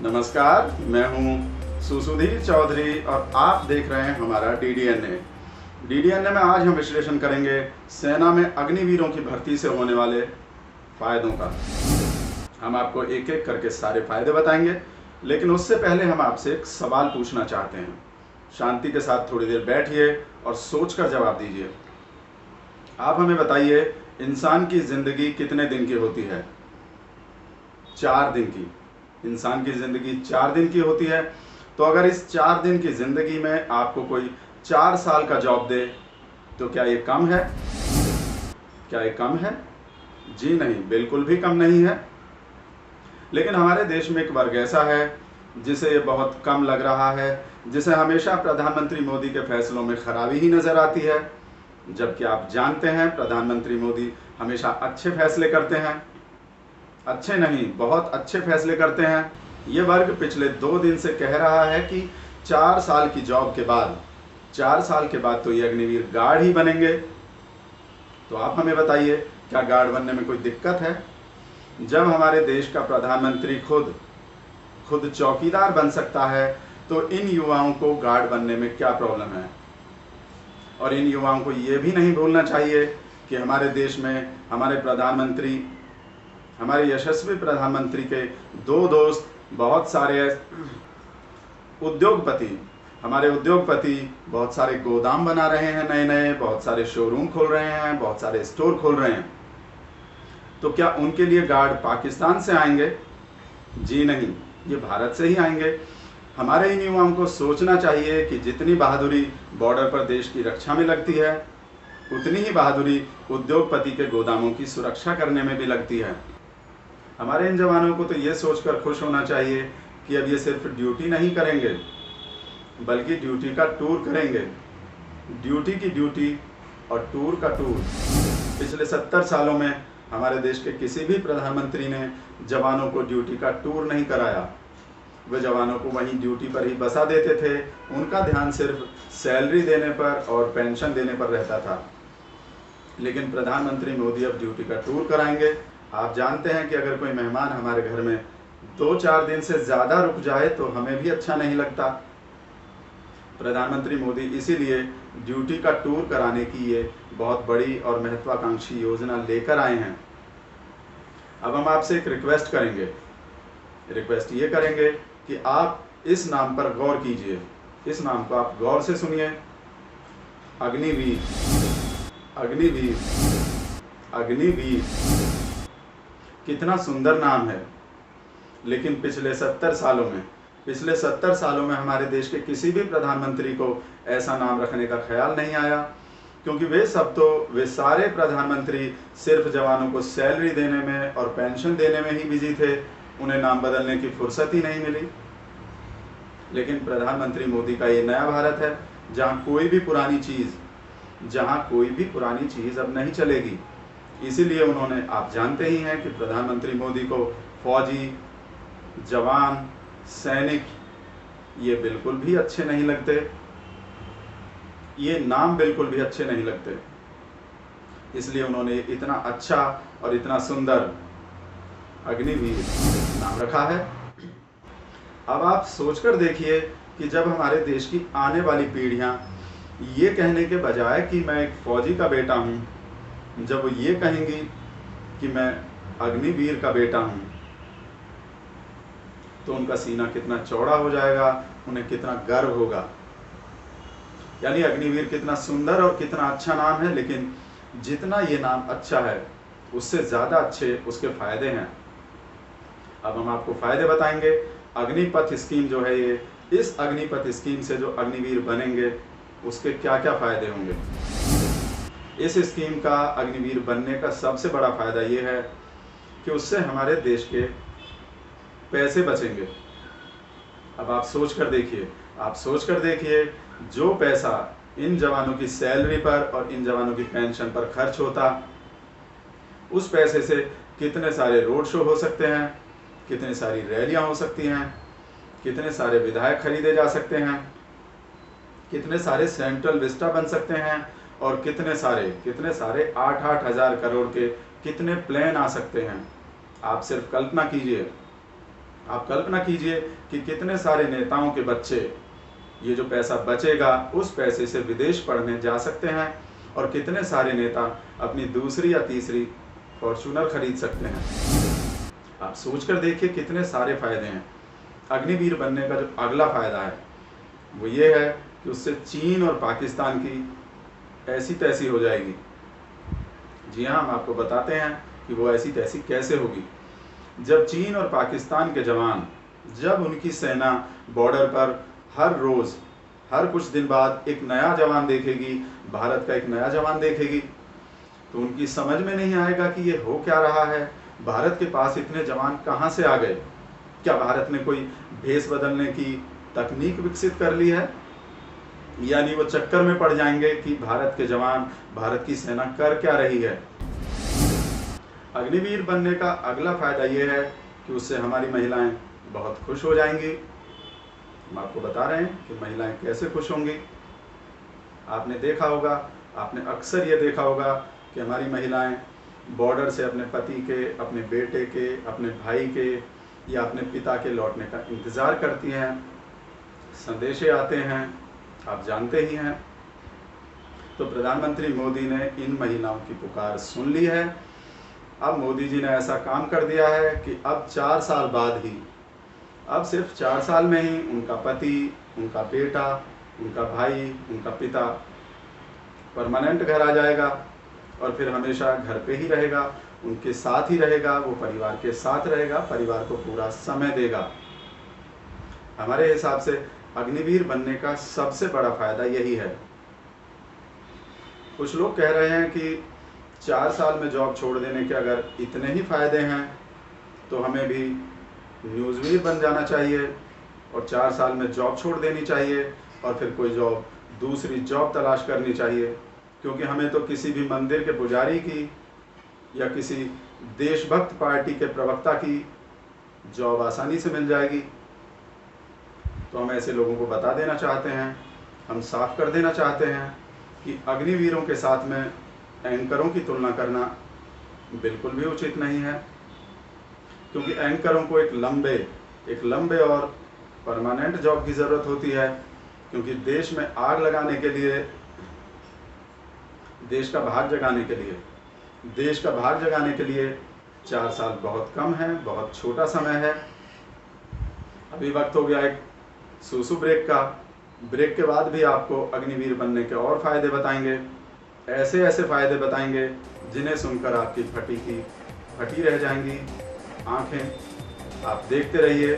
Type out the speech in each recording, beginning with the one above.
नमस्कार, मैं हूं सुधीर चौधरी और आप देख रहे हैं हमारा डीडीएनए। डीडीएनए में आज हम विश्लेषण करेंगे सेना में अग्निवीरों की भर्ती से होने वाले फायदों का। हम आपको एक एक करके सारे फायदे बताएंगे, लेकिन उससे पहले हम आपसे एक सवाल पूछना चाहते हैं। शांति के साथ थोड़ी देर बैठिए और सोचकर जवाब दीजिए। आप हमें बताइए, इंसान की जिंदगी कितने दिन की होती है? 4 दिन की। इंसान की ज़िंदगी 4 दिन की होती है। तो अगर इस 4 दिन की ज़िंदगी में आपको कोई 4 साल का जॉब दे, तो क्या ये कम है? क्या ये कम है? जी नहीं, बिल्कुल भी कम नहीं है। लेकिन हमारे देश में एक वर्ग ऐसा है जिसे ये बहुत कम लग रहा है, जिसे हमेशा प्रधानमंत्री मोदी के फैसलों में खराबी ही नज़र आती है। जबकि आप जानते हैं, प्रधानमंत्री मोदी हमेशा अच्छे फैसले करते हैं। अच्छे नहीं, बहुत अच्छे फैसले करते हैं। ये वर्ग पिछले 2 दिन से कह रहा है कि 4 साल की जॉब के बाद 4 साल के बाद तो ये अग्निवीर गार्ड ही बनेंगे। तो आप हमें बताइए, क्या गार्ड बनने में कोई दिक्कत है? जब हमारे देश का प्रधानमंत्री खुद चौकीदार बन सकता है, तो इन युवाओं को गार्ड बनने में क्या प्रॉब्लम है? और इन युवाओं को ये भी नहीं भूलना चाहिए कि हमारे देश में हमारे यशस्वी प्रधानमंत्री के 2 दोस्त, बहुत सारे उद्योगपति, हमारे उद्योगपति बहुत सारे गोदाम बना रहे हैं नए नए, बहुत सारे शोरूम खोल रहे हैं, बहुत सारे स्टोर खोल रहे हैं। तो क्या उनके लिए गार्ड पाकिस्तान से आएंगे? जी नहीं, ये भारत से ही आएंगे। हमारे इन युवाओं को सोचना चाहिए कि जितनी बहादुरी बॉर्डर पर देश की रक्षा में लगती है, उतनी ही बहादुरी उद्योगपति के गोदामों की सुरक्षा करने में भी लगती है। हमारे इन जवानों को तो ये सोचकर खुश होना चाहिए कि अब ये सिर्फ ड्यूटी नहीं करेंगे, बल्कि ड्यूटी का टूर करेंगे। ड्यूटी की ड्यूटी और टूर का टूर। पिछले 70 सालों में हमारे देश के किसी भी प्रधानमंत्री ने जवानों को ड्यूटी का टूर नहीं कराया। वे जवानों को वहीं ड्यूटी पर ही बसा देते थे। उनका ध्यान सिर्फ सैलरी देने पर और पेंशन देने पर रहता था। लेकिन प्रधानमंत्री मोदी अब ड्यूटी का टूर कराएंगे। आप जानते हैं कि अगर कोई मेहमान हमारे घर में 2-4 दिन से ज़्यादा रुक जाए तो हमें भी अच्छा नहीं लगता। प्रधानमंत्री मोदी इसीलिए ड्यूटी का टूर कराने की ये बहुत बड़ी और महत्वाकांक्षी योजना लेकर आए हैं। अब हम आपसे एक रिक्वेस्ट करेंगे। रिक्वेस्ट ये करेंगे कि आप इस नाम पर गौर कीजिए। इस नाम को आप गौर से सुनिए। अग्निवीर, अग्निवीर, अग्निवीर। कितना सुंदर नाम है। लेकिन पिछले 70 सालों में हमारे देश के किसी भी प्रधानमंत्री को ऐसा नाम रखने का ख्याल नहीं आया, क्योंकि वे सारे प्रधानमंत्री सिर्फ जवानों को सैलरी देने में और पेंशन देने में ही बिजी थे। उन्हें नाम बदलने की फुर्सत ही नहीं मिली। लेकिन प्रधानमंत्री मोदी का ये नया भारत है, जहाँ कोई भी पुरानी चीज़ अब नहीं चलेगी। इसीलिए उन्होंने, आप जानते ही हैं कि प्रधानमंत्री मोदी को फौजी, जवान, सैनिक ये बिल्कुल भी अच्छे नहीं लगते। ये नाम बिल्कुल भी अच्छे नहीं लगते। इसलिए उन्होंने इतना अच्छा और इतना सुंदर अग्निवीर नाम रखा है। अब आप सोचकर देखिए कि जब हमारे देश की आने वाली पीढ़ियां ये कहने के बजाय कि मैं एक फौजी का बेटा हूं, जब वो ये कहेंगी कि मैं अग्निवीर का बेटा हूं, तो उनका सीना कितना चौड़ा हो जाएगा, उन्हें कितना गर्व होगा। यानी अग्निवीर कितना सुंदर और कितना अच्छा नाम है, लेकिन जितना ये नाम अच्छा है, उससे ज़्यादा अच्छे उसके फायदे हैं। अब हम आपको फायदे बताएंगे। अग्निपथ स्कीम जो है, ये इस अग्निपथ स्कीम से जो अग्निवीर बनेंगे उसके क्या क्या फायदे होंगे। इस स्कीम का अग्निवीर बनने का सबसे बड़ा फायदा ये है कि उससे हमारे देश के पैसे बचेंगे। अब आप सोच कर देखिए, जो पैसा इन जवानों की सैलरी पर और इन जवानों की पेंशन पर खर्च होता, उस पैसे से कितने सारे रोड शो हो सकते हैं, कितनी सारी रैलियां हो सकती हैं, कितने सारे विधायक खरीदे जा सकते हैं, कितने सारे सेंट्रल विस्टा बन सकते हैं, और कितने सारे 8-8 हज़ार करोड़ के कितने प्लान आ सकते हैं। आप सिर्फ कल्पना कीजिए। आप कल्पना कीजिए कि कितने सारे नेताओं के बच्चे, ये जो पैसा बचेगा उस पैसे से विदेश पढ़ने जा सकते हैं और कितने सारे नेता अपनी दूसरी या तीसरी फॉर्च्यूनर खरीद सकते हैं। आप सोचकर देखिए कितने सारे फायदे हैं। अग्निवीर बनने का जो अगला फायदा है वो ये है कि उससे चीन और पाकिस्तान की ऐसी तैसी हो जाएगी। जी हाँ, हम आपको बताते हैं कि वो ऐसी तैसी कैसे होगी। जब चीन और पाकिस्तान के जवान, जब उनकी सेना बॉर्डर पर हर रोज़, हर कुछ दिन बाद एक नया जवान देखेगी, भारत का एक नया जवान देखेगी, तो उनकी समझ में नहीं आएगा कि ये हो क्या रहा है। भारत के पास इतने जवान कहाँ से आ गए? क्या भारत ने कोई भेष बदलने की तकनीक विकसित कर ली है? यानी वो चक्कर में पड़ जाएंगे कि भारत के जवान, भारत की सेना कर क्या रही है। अग्निवीर बनने का अगला फायदा ये है कि उससे हमारी महिलाएं बहुत खुश हो जाएंगी। हम आपको बता रहे हैं कि महिलाएं कैसे खुश होंगी। आपने देखा होगा, आपने अक्सर ये देखा होगा कि हमारी महिलाएं बॉर्डर से अपने पति के, अपने बेटे के, अपने भाई के या अपने पिता के लौटने का इंतज़ार करती हैं। संदेशे आते हैं, आप जानते ही हैं। तो प्रधानमंत्री मोदी ने इन महिलाओं की पुकार सुन ली है। अब मोदी जी ने ऐसा काम कर दिया है कि अब 4 साल बाद ही, अब सिर्फ 4 साल में ही उनका पति, उनका बेटा, उनका भाई, उनका पिता परमानेंट घर आ जाएगा और फिर हमेशा घर पे ही रहेगा, उनके साथ ही रहेगा, वो परिवार के साथ रहेगा, परिवार को पूरा समय देगा। हमारे हिसाब से अग्निवीर बनने का सबसे बड़ा फायदा यही है। कुछ लोग कह रहे हैं कि 4 साल में जॉब छोड़ देने के अगर इतने ही फायदे हैं तो हमें भी न्यूज़वीर बन जाना चाहिए और 4 साल में जॉब छोड़ देनी चाहिए और फिर कोई जॉब, दूसरी जॉब तलाश करनी चाहिए, क्योंकि हमें तो किसी भी मंदिर के पुजारी की या किसी देशभक्त पार्टी के प्रवक्ता की जॉब आसानी से मिल जाएगी। तो हम ऐसे लोगों को बता देना चाहते हैं, हम साफ कर देना चाहते हैं कि अग्निवीरों के साथ में एंकरों की तुलना करना बिल्कुल भी उचित नहीं है, क्योंकि एंकरों को एक लंबे और परमानेंट जॉब की ज़रूरत होती है, क्योंकि देश में आग लगाने के लिए, देश का भाग जगाने के लिए 4 साल बहुत कम है, बहुत छोटा समय है। अभी वक्त हो गया एक सूसू ब्रेक का। ब्रेक के बाद भी आपको अग्निवीर बनने के और फायदे बताएंगे, ऐसे फायदे बताएंगे जिन्हें सुनकर आपकी फटी रह जाएंगी आंखें। आप देखते रहिए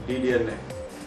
DDN।